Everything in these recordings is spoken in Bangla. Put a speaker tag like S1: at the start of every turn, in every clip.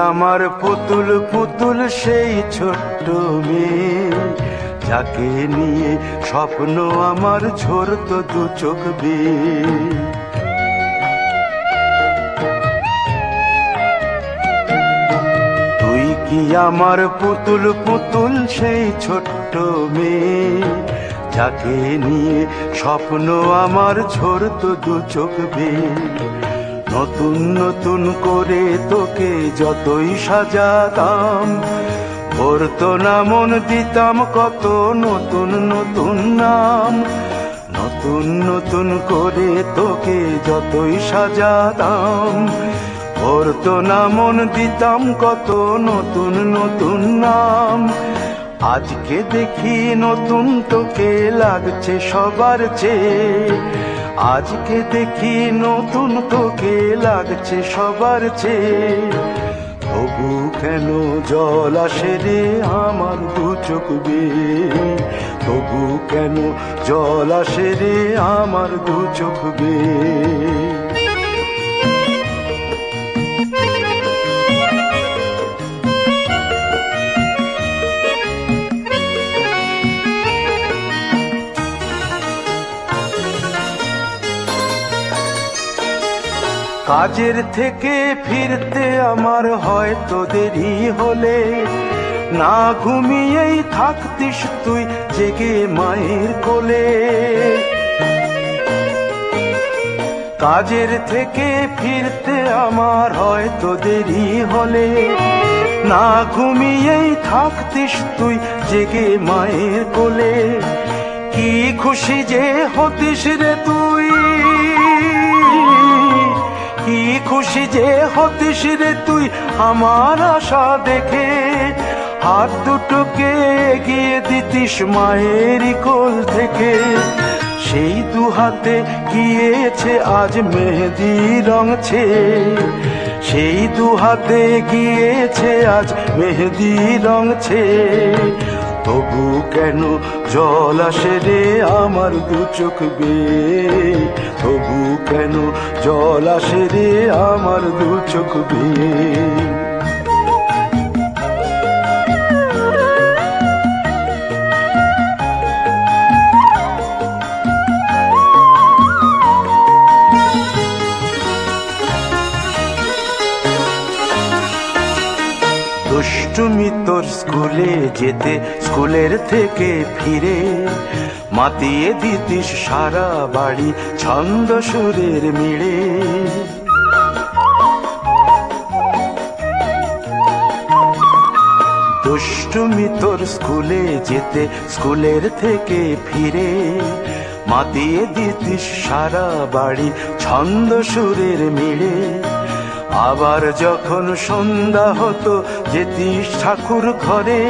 S1: আমার পুতুল পুতুল সেই ছোট্ট মেয়ে, যাকে নিয়ে স্বপ্ন আমার ঝরতো দু চোখ বেয়ে। তুই কি আমার পুতুল পুতুল সেই ছোট্ট মেয়ে, যাকে নিয়ে স্বপ্ন আমার ঝরতো দু চোখ বেয়ে। নতুন নতুন করে তোকে যতই সাজাতাম, ভরতো না মন, দিতাম কত নতুন নতুন নাম। নতুন নতুন করে তোকে যতই সাজাতাম, ভরতো না মন, দিতাম কত নতুন নতুন নাম। আজকে দেখি নতুন তোকে লাগছে সবার চেয়ে, আজকে দেখি নতুন তোকে লাগছে সবার চেয়ে। তবু কেন জল আসে রে আমার দু চোখ বেয়ে, তবু কেন জল আসে রে আমার দু চোখ বেয়ে। কাজের থেকে ফিরতে আমার হয়তো দেরি হলে, না ঘুমিয়েই থাকতিস তুই জেগে মায়ের কোলে। কাজের থেকে ফিরতে আমার হয়তো দেরি হলে, না ঘুমিয়েই থাকতিস তুই জেগে মায়ের কোলে। কি খুশি যে হতিস রে তুই, কি খুশি যে হতিস রে তুই আমার আশা দেখে। হাত দুটোকে এগিয়ে দিতিস মায়েরই কোল থেকে, সেই দু হাতে গিয়েছে আজ মেহেদি রঙছে। সেই দু হাতে গিয়েছে আজ মেহেদি রঙছে। তবু কেন জল আসে রে আমার দু চোখ বেয়ে, তবু কেন জল আসে রে আমার দু চোখ বেয়ে। দুষ্টুমি তোর স্কুলে যেতে, স্কুলের থেকে ফিরে মাতিয়ে দিতিস সারা বাড়ি ছন্দ সুরের মিড়ে। দুষ্টুমি তোর স্কুলে যেতে, স্কুলের থেকে ফিরে মাতিয়ে দিতিস সারা বাড়ি ছন্দ সুরের মিড়ে। আবার যখন সন্ধ্যা হতো যেতিস ঠাকুর ঘরে,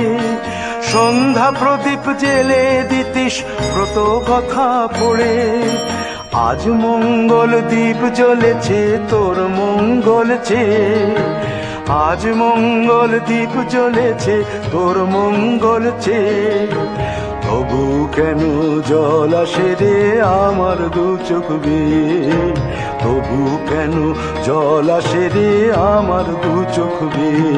S1: সন্ধ্যা প্রদীপ জেলে দিতিস ব্রত কথা পড়ে। আজ মঙ্গল দ্বীপ জ্বলেছে তোর মঙ্গল চেয়ে, আজ মঙ্গল দ্বীপ জ্বলেছে তোর মঙ্গল চেয়ে। তবু কেন জল আসে রে আমার দু চোখ বেয়ে, তবু কেন জল আসে রে আমার দু চোখ বেয়ে।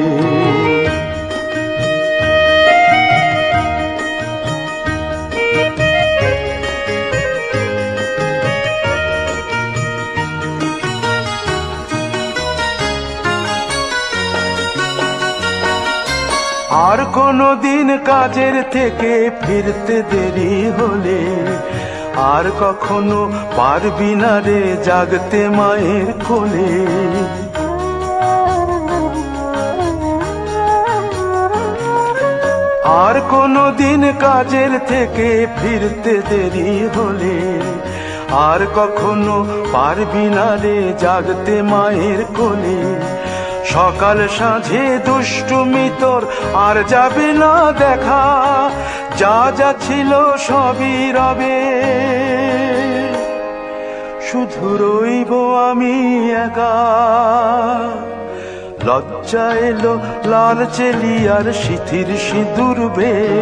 S1: আর কোনো দিন কাজের থেকে ফিরতে দেরি হলে, আর কখনো পারবি না রে জাগতে মায়ের কোলে। আর কোনো দিন কাজের থেকে ফিরতে দেরি হলে, আর কখনো পারবি না রে জাগতে মায়ের কোলে। সকাল সাঁঝে দুষ্টুমি তোর আর যাবে না দেখা, যা যা ছিল সবই রবে। শুধু রইব আমি একা, লজ্জা এলো লাল চেলিয়ার সিথির সিঁদুর বেয়ে।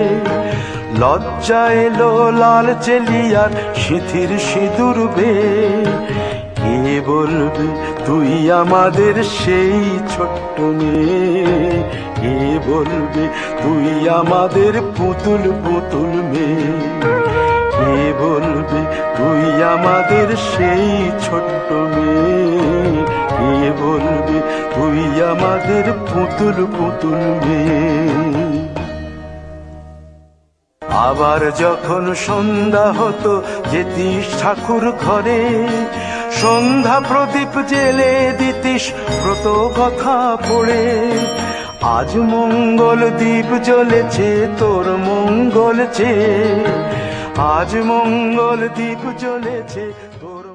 S1: লজ্জা এলো লাল চেলিয়ার সিথির সিঁদুর বেয়ে। কে বলবে তুই আমাদের সেই ছোট্ট মেয়ে? কে বলবে তুই আমাদের পুতুল পুতুল মেয়ে? কে বলবে তুই আমাদের সেই ছোট্ট মেয়ে? কে বলবে তুই আমাদের পুতুল পুতুল মেয়ে? আবার যখন সন্ধ্যা হতো যেতিস ঠাকুর ঘরে, সন্ধ্যা প্রদীপ জেলে দিতিস ব্রত কথা পড়ে। আজ মঙ্গল দ্বীপ জ্বলেছে তোর মঙ্গল চেয়ে, আজ মঙ্গল দ্বীপ জ্বলেছে তোর